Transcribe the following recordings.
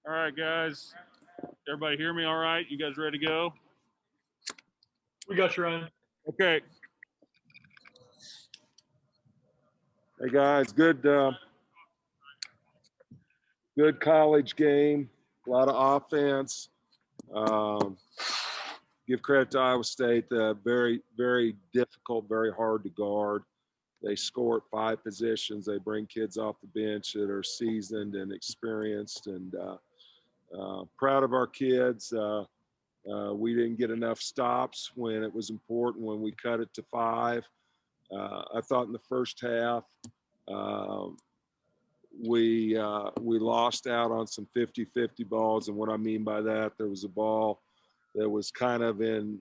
All right, guys. Everybody hear me all right? You guys ready to go? We got you, Ryan. Okay. Hey guys, good college game, a lot of offense. Give credit to Iowa State, very, very difficult, very hard to guard. They score at 5 positions. They bring kids off the bench that are seasoned and experienced, and proud of our kids. We didn't get enough stops when it was important, when we cut it to 5. I thought in the first half, we lost out on some 50-50 balls. And what I mean by that, there was a ball that was kind of in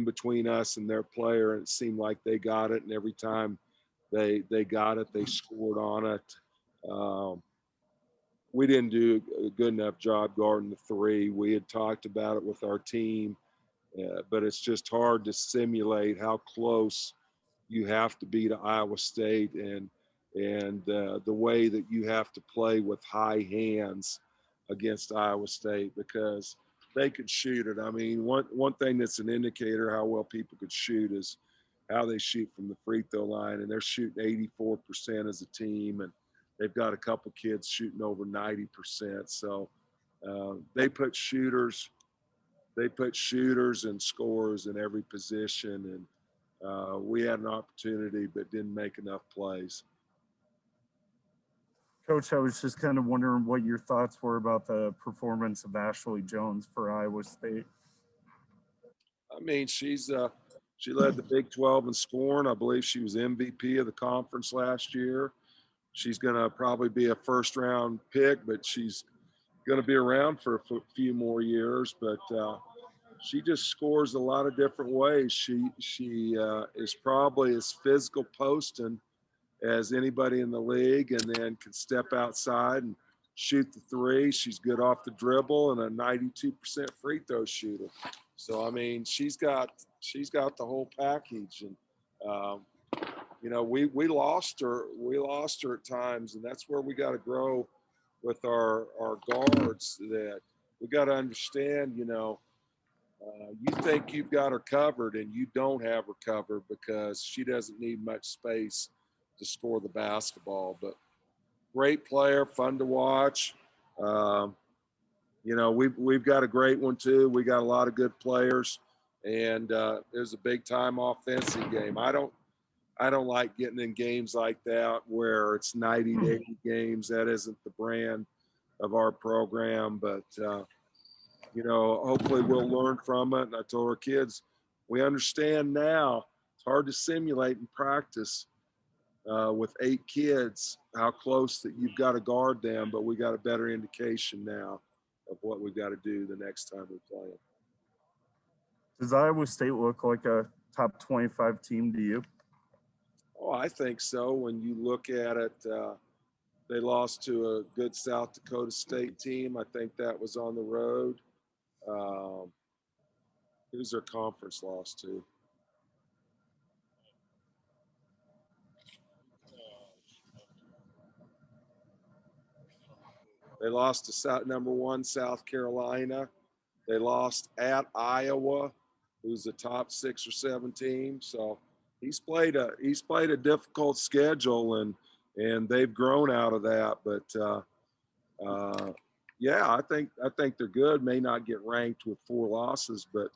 between us and their player, and it seemed like they got it. And every time they got it, they scored on it. We didn't do a good enough job guarding the 3. We had talked about it with our team, but it's just hard to simulate how close you have to be to Iowa State, and the way that you have to play with high hands against Iowa State, because they could shoot it. I mean, one thing that's an indicator how well people could shoot is how they shoot from the free throw line, and they're shooting 84% as a team, and they've got a couple kids shooting over 90%. So they put shooters and scorers in every position, and we had an opportunity but didn't make enough plays. Coach, I was just kind of wondering what your thoughts were about the performance of Ashley Jones for Iowa State. I mean, she led the Big 12 in scoring. I believe she was MVP of the conference last year. She's going to probably be a first-round pick, but she's going to be around for a few more years. But she just scores a lot of different ways. She is probably as physical posting as anybody in the league, and then can step outside and shoot the 3. She's good off the dribble and a 92% free throw shooter. So I mean, she's got the whole package. And you know, we lost her at times, and that's where we got to grow with our guards. That we got to understand, you know, you think you've got her covered, and you don't have her covered, because she doesn't need much space to score the basketball. But great player, fun to watch. You know, we've got a great one too. We got a lot of good players, and it was a big time offensive game. I don't like getting in games like that where it's 90 to 80 games. That isn't the brand of our program. But you know, hopefully we'll learn from it. And I told our kids, we understand now. It's hard to simulate in practice with 8 kids, how close that you've got to guard them, but we got a better indication now of what we've got to do the next time we play them. Does Iowa State look like a top 25 team to you? Oh, I think so. When you look at it, they lost to a good South Dakota State team. I think that was on the road. Who's their conference loss to? They lost to number 1 South Carolina. They lost at Iowa, who's a top 6 or 7 team. So he's played a difficult schedule, and they've grown out of that. But yeah, I think they're good. May not get ranked with 4 losses, but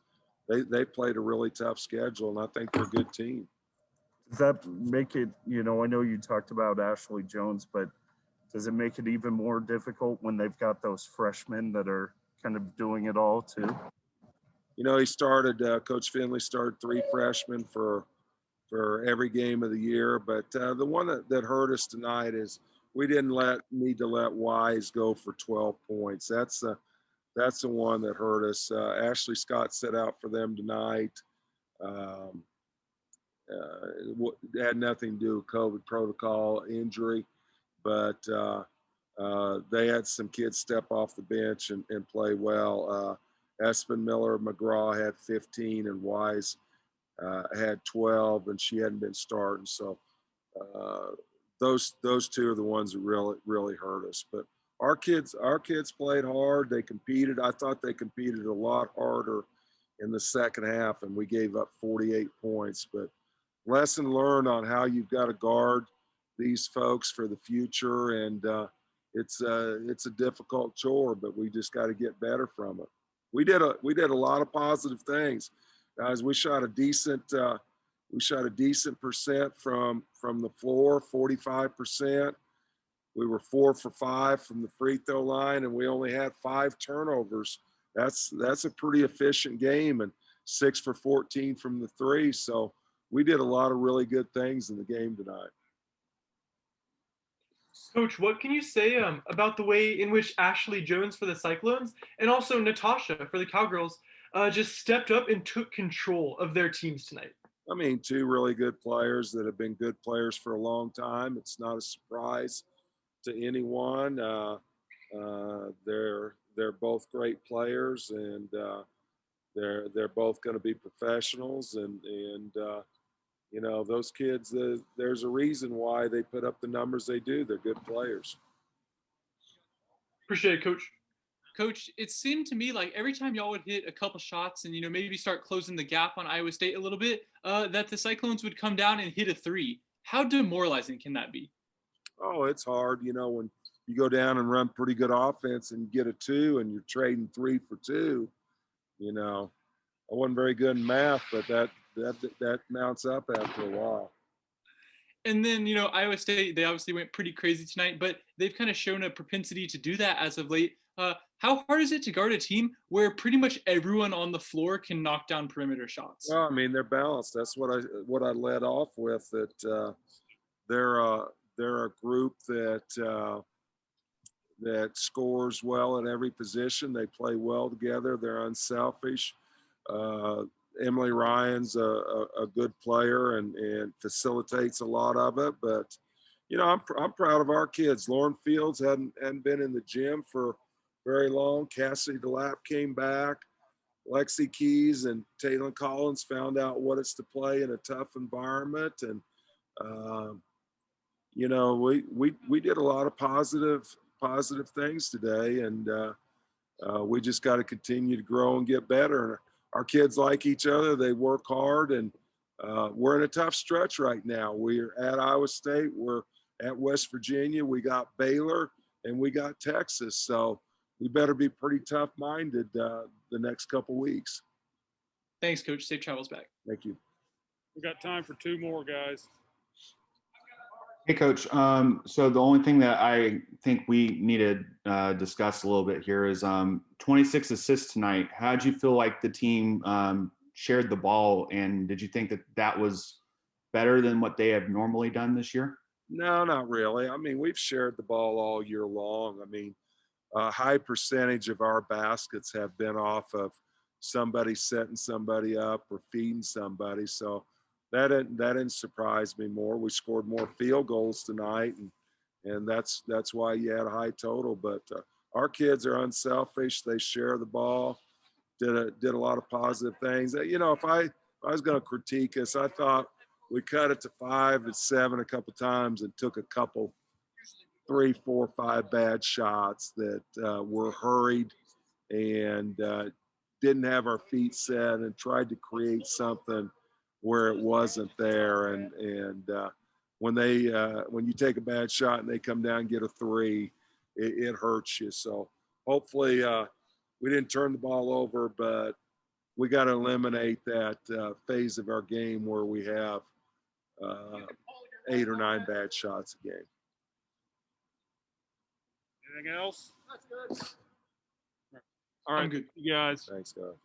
they played a really tough schedule, and I think they're a good team. Does that make it, you know, I know you talked about Ashley Jones, but does it make it even more difficult when they've got those freshmen that are kind of doing it all too? You know, Coach Finley started 3 freshmen for every game of the year. But the one that hurt us tonight is we didn't need to let Wise go for 12 points. That's the one that hurt us. Ashley Scott set out for them tonight. It had nothing to do with COVID protocol injury, but they had some kids step off the bench and play well. Espen Miller McGraw had 15, and Wise had 12, and she hadn't been starting. So those 2 are the ones that really hurt us. But our kids played hard. They competed. I thought they competed a lot harder in the second half, and we gave up 48 points. But lesson learned on how you've got to guard these folks for the future, and it's a difficult chore, but we just got to get better from it. We did a lot of positive things, guys. We shot a decent percent from the floor, 45%. We were 4 for 5 from the free throw line, and we only had 5 turnovers. That's a pretty efficient game, and 6 for 14 from the three. So we did a lot of really good things in the game tonight. Coach, what can you say about the way in which Ashley Jones for the Cyclones and also Natasha for the Cowgirls just stepped up and took control of their teams tonight? I mean, 2 really good players that have been good players for a long time. It's not a surprise to anyone. They're both great players, and they're both going to be professionals. And you know, those kids, there's a reason why they put up the numbers they do. They're good players. Appreciate it, Coach. Coach, it seemed to me like every time y'all would hit a couple shots and, maybe start closing the gap on Iowa State a little bit, that the Cyclones would come down and hit a 3. How demoralizing can that be? Oh, it's hard. When you go down and run pretty good offense and get a 2 and you're trading 3 for 2, I wasn't very good in math, but that mounts up after a while. And then, Iowa State, they obviously went pretty crazy tonight, but they've kind of shown a propensity to do that as of late. How hard is it to guard a team where pretty much everyone on the floor can knock down perimeter shots? Well, I mean, they're balanced. That's what I led off with, that they're a group that scores well at every position. They play well together. They're unselfish. Emily Ryan's a good player and facilitates a lot of it. But I'm proud of our kids. Lauren Fields hadn't been in the gym for very long. Cassidy DeLapp came back. Lexi Keys and Taylor Collins found out what it's to play in a tough environment. And we did a lot of positive things today, and we just got to continue to grow and get better. Our kids like each other. They work hard, and we're in a tough stretch right now. We're at Iowa State. We're at West Virginia. We got Baylor, and we got Texas. So we better be pretty tough-minded the next couple weeks. Thanks, Coach. Safe travels back. Thank you. We got time for 2 more, guys. Hey, Coach. So the only thing that I think we need to discuss a little bit here is 26 assists tonight. How did you feel like the team shared the ball, and did you think that was better than what they have normally done this year? No, not really. I mean, we've shared the ball all year long. I mean, a high percentage of our baskets have been off of somebody setting somebody up or feeding somebody. So that didn't surprise me more. We scored more field goals tonight, and that's why you had a high total. But our kids are unselfish. They share the ball. Did a lot of positive things. If I was going to critique us, I thought we cut it to 5 and 7 a couple times and took a couple 3, 4, 5 bad shots that were hurried and didn't have our feet set and tried to create something where it wasn't there. And when you take a bad shot and they come down and get a 3, it hurts you. So hopefully we didn't turn the ball over, but we got to eliminate that phase of our game where we have 8 or 9 bad shots a game. Anything else? All right, I'm good. You guys. Thanks, guys.